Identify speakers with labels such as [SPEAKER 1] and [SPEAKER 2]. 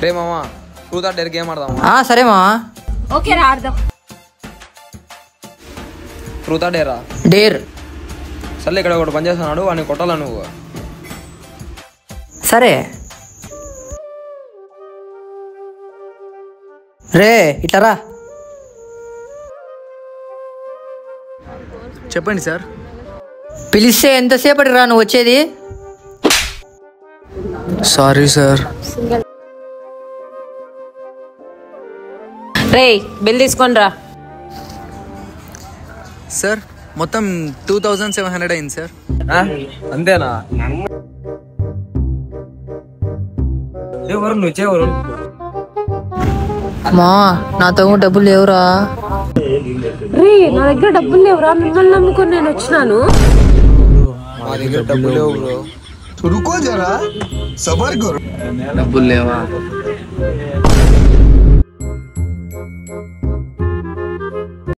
[SPEAKER 1] రే మామ truth or dare game ఆడదాం.
[SPEAKER 2] సరే మామ.
[SPEAKER 3] ఓకే రా ఆడదాం.
[SPEAKER 1] ట్రూత్ ఆర్ డేరా?
[SPEAKER 2] డేర్.
[SPEAKER 1] సర్లే ఇక్కడ ఒకటి పని చేస్తున్నాడు వాడిని కొట్టాలా నువ్వు?
[SPEAKER 2] సరే రే ఇట్లా.
[SPEAKER 4] చెప్పండి సార్.
[SPEAKER 2] పిలిస్తే ఎంతసేపటి రా నువ్వు వచ్చేది?
[SPEAKER 4] Sorry sir.
[SPEAKER 3] రే బిల్ తీసుకొని రా.
[SPEAKER 4] సార్ మొత్తం 2700 అయింది సార్.
[SPEAKER 1] అంతేనా? ఎవరు నువ్వు ఇచ్చేవారు?
[SPEAKER 2] మా నాతో డబ్బులు లేవురా.
[SPEAKER 3] రే నా దగ్గర డబ్బులు లేవురా, మిమ్మల్ని నమ్ముకొని నేను వచ్చినాను.
[SPEAKER 1] మా దగ్గర డబ్బులు లేవు బ్రో.
[SPEAKER 5] रुको जरा सबर करो.
[SPEAKER 4] డబ్బులు లేవా?